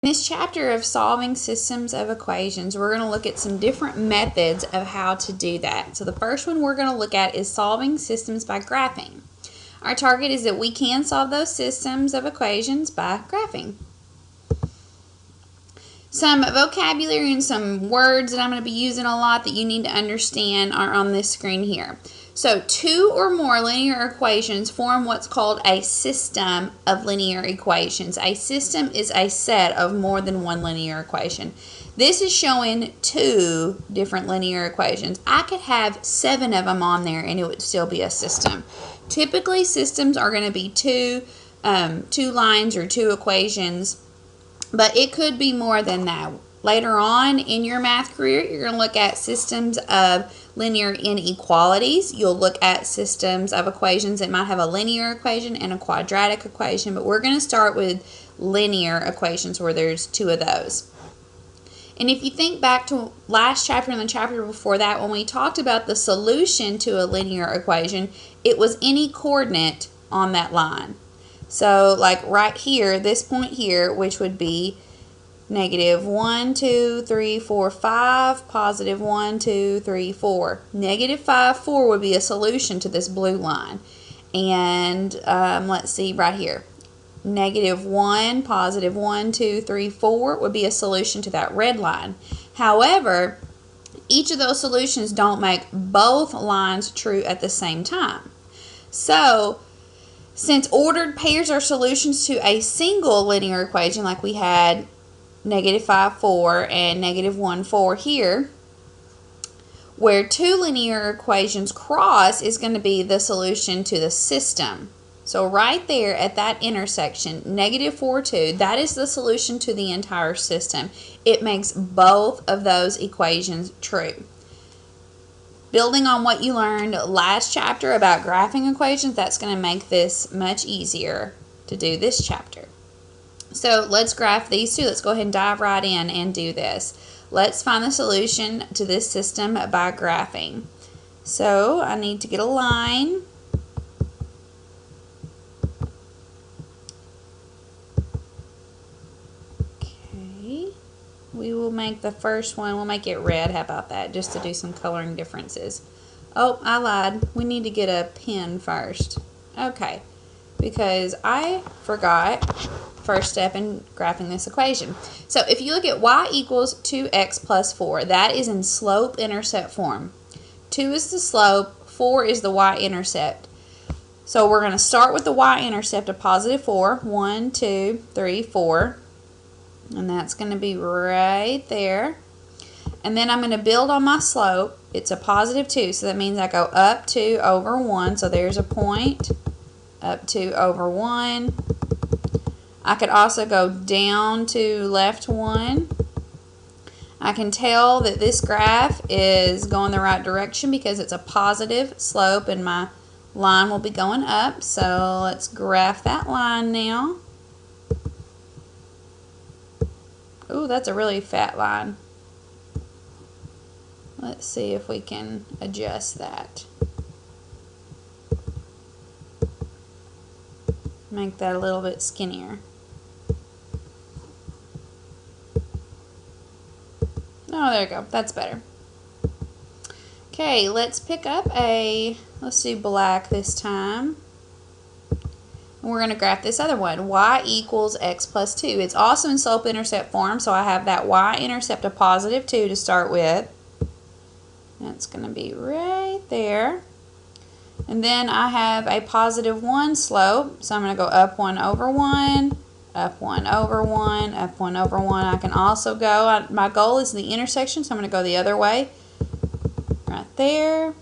In this chapter of solving systems of equations, we're going to look at some different methods of how to do that. So the first one we're going to look at is solving systems by graphing. Our target is that we can solve those systems of equations by graphing. Some vocabulary and some words that I'm going to be using a lot that you need to understand are on this screen here. So two or more linear equations form what's called a system of linear equations. A system is a set of more than one linear equation. This is showing two different linear equations. I could have 7 of them on there and it would still be a system. Typically, systems are going to be two lines or two equations, but it could be more than that. Later on in your math career, you're going to look at systems of linear inequalities. You'll look at systems of equations that might have a linear equation and a quadratic equation, but we're going to start with linear equations where there's 2 of those. And if you think back to last chapter and the chapter before that, when we talked about the solution to a linear equation, it was any coordinate on that line. So like right here, this point here, which would be negative 1, 2, 3, 4, 5, positive 1, 2, 3, 4. Negative 5, 4 would be a solution to this blue line. And let's see right here. Negative 1, positive 1, 2, 3, 4 would be a solution to that red line. However, each of those solutions don't make both lines true at the same time. So, since ordered pairs are solutions to a single linear equation like we had negative 5, 4 and negative 1, 4 here, where two linear equations cross is going to be the solution to the system. So right there at that intersection, negative 4, 2, that is the solution to the entire system. It makes both of those equations true. Building on what you learned last chapter about graphing equations, that's going to make this much easier to do this chapter. So let's graph these two. Let's go ahead and dive right in and do this. Let's find the solution to this system by graphing. So I need to get a line. Okay. We will make the first one, we'll make it red. How about that? Just to do some coloring differences. Oh, I lied. We need to get a pen first. Okay. Because I forgot first step in graphing this equation. So if you look at y equals 2x plus 4, that is in slope-intercept form. 2 is the slope, 4 is the y-intercept. So we're going to start with the y-intercept of positive 4. 1, 2, 3, 4. And that's going to be right there. And then I'm going to build on my slope. It's a positive 2, so that means I go up 2 over 1. So there's a point. Up 2 over 1. I could also go down to left 1. I can tell that this graph is going the right direction because it's a positive slope and my line will be going up. So let's graph that line now. Ooh, that's a really fat line. Let's see if we can adjust that. Make that a little bit skinnier. Oh, there we go. That's better. Okay, let's pick up let's do black this time. And we're going to graph this other one. Y equals x plus 2. It's also in slope-intercept form, so I have that y-intercept of positive 2 to start with. That's going to be right there. And then I have a positive 1 slope, so I'm going to go up 1 over 1, up 1 over 1, up 1 over 1. I can also go, my goal is the intersection, so I'm going to go the other way. Right there,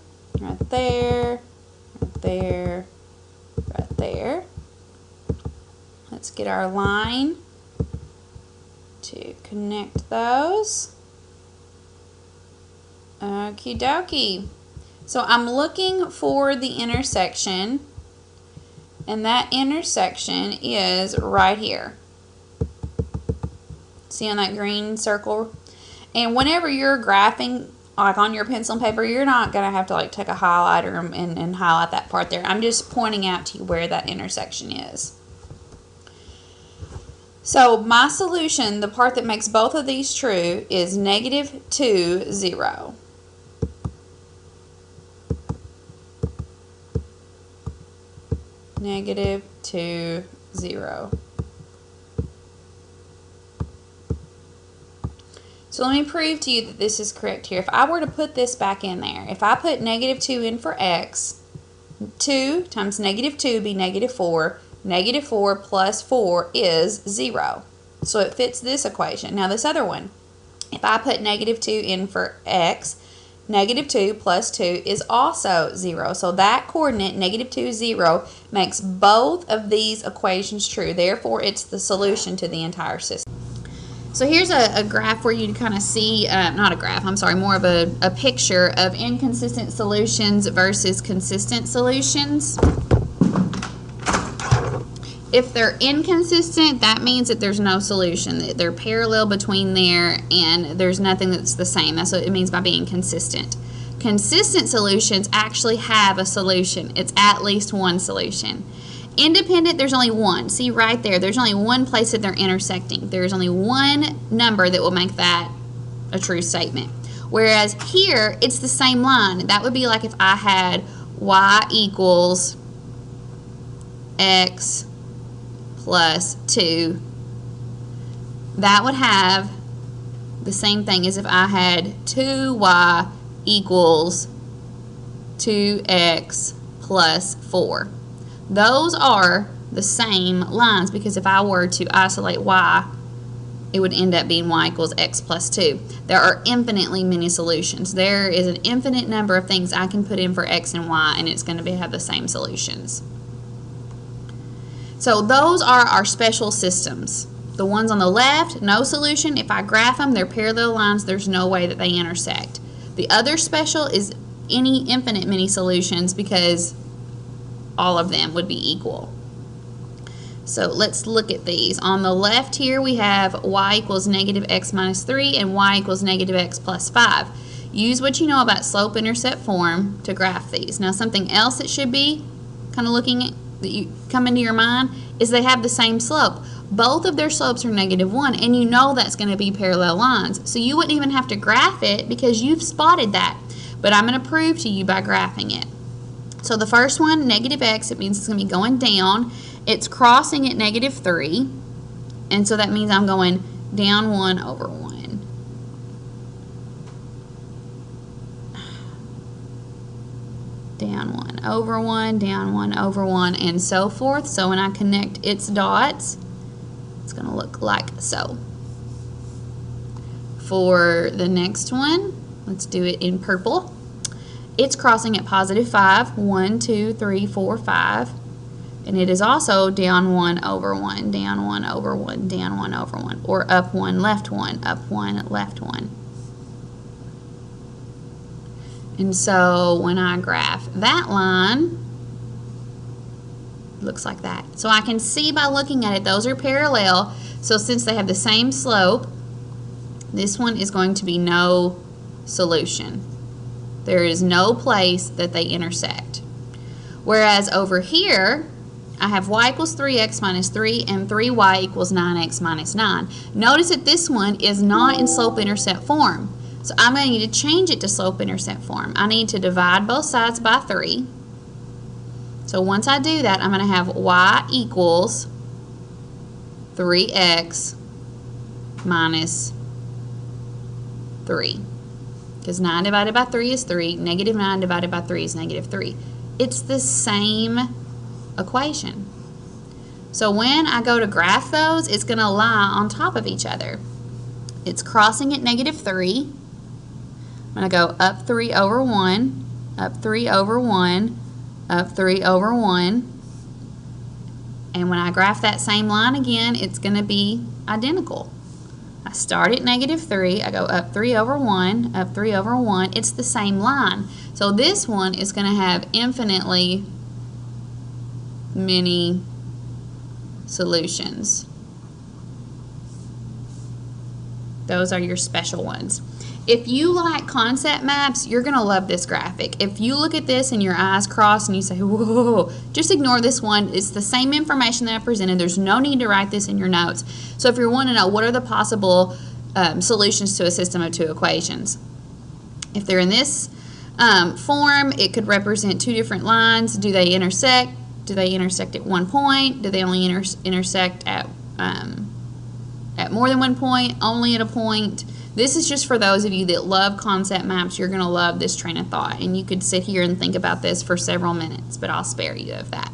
right there, right there, right there. Let's get our line to connect those. Okie dokie. So I'm looking for the intersection, and that intersection is right here. See on that green circle? And whenever you're graphing, like on your pencil and paper, you're not going to have to like take a highlighter and highlight that part there. I'm just pointing out to you where that intersection is. So my solution, the part that makes both of these true, is -2, 0. -2, 0. So let me prove to you that this is correct here. If I were to put this back in there, if I put -2 in for x, 2 times -2 would be -4. -4 plus 4 is 0. So it fits this equation. Now this other one, if I put -2 in for x, -2 plus 2 is also 0. So that coordinate, -2, 0, makes both of these equations true. Therefore, it's the solution to the entire system. So here's a graph where you can kind of see, not a graph, I'm sorry, more of a picture of inconsistent solutions versus consistent solutions. If they're inconsistent, that means that there's no solution, that they're parallel between there and there's nothing that's the same. That's what it means by being consistent. Consistent solutions actually have a solution. It's at least one solution. Independent, there's only one. See right there, there's only one place that they're intersecting. There's only one number that will make that a true statement. Whereas here, it's the same line. That would be like if I had y equals x plus 2. That would have the same thing as if I had 2y equals 2x plus 4. Those are the same lines because if I were to isolate y, it would end up being y equals x plus 2. There are infinitely many solutions. There is an infinite number of things I can put in for x and y, and it's going to have the same solutions. So those are our special systems. The ones on the left, no solution. If I graph them, they're parallel lines. There's no way that they intersect. The other special is any infinite many solutions because all of them would be equal. So let's look at these. On the left here we have y equals -x minus 3 and y equals -x plus 5. Use what you know about slope-intercept form to graph these. Now something else that should be kind of looking at, that you come into your mind, is they have the same slope. Both of their slopes are -1 and you know that's going to be parallel lines. So you wouldn't even have to graph it because you've spotted that. But I'm going to prove to you by graphing it. So the first one, -x, it means it's going to be going down. It's crossing at -3, and so that means I'm going down 1 over 1. Down 1 over 1, down 1 over 1, and so forth. So when I connect its dots, it's going to look like so. For the next one, let's do it in purple. It's crossing at +5, 1, 2, 3, 4, 5. And it is also down 1 over 1, down 1 over 1, down 1 over 1. Or up 1, left 1, up 1, left 1. And so when I graph that line, it looks like that. So I can see by looking at it, those are parallel. So since they have the same slope, this one is going to be no solution. There is no place that they intersect. Whereas over here, I have y equals 3x minus 3 and 3y equals 9x minus 9. Notice that this one is not in slope-intercept form. So I'm going to need to change it to slope-intercept form. I need to divide both sides by 3. So once I do that, I'm going to have y equals 3x minus 3. Because 9 divided by 3 is 3, -9 divided by 3 is -3. It's the same equation. So when I go to graph those, it's going to lie on top of each other. It's crossing at -3. I'm going to go up 3 over 1, up 3 over 1, up 3 over 1. And when I graph that same line again, it's going to be identical. I start at -3, I go up 3 over 1, up 3 over 1. It's the same line. So this one is going to have infinitely many solutions. Those are your special ones. If you like concept maps, you're going to love this graphic. If you look at this and your eyes cross and you say, whoa, just ignore this one. It's the same information that I presented. There's no need to write this in your notes. So if you want to know what are the possible solutions to a system of two equations, if they're in this form, it could represent two different lines. Do they intersect? Do they intersect at one point? Do they only intersect at more than one point? Only at a point? This is just for those of you that love concept maps. You're going to love this train of thought, and you could sit here and think about this for several minutes, but I'll spare you of that.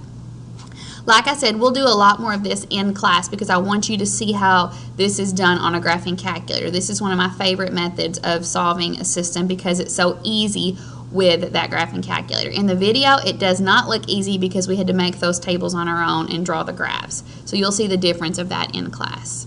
Like I said, we'll do a lot more of this in class because I want you to see how this is done on a graphing calculator. This is one of my favorite methods of solving a system because it's so easy with that graphing calculator. In the video, it does not look easy because we had to make those tables on our own and draw the graphs. So you'll see the difference of that in class.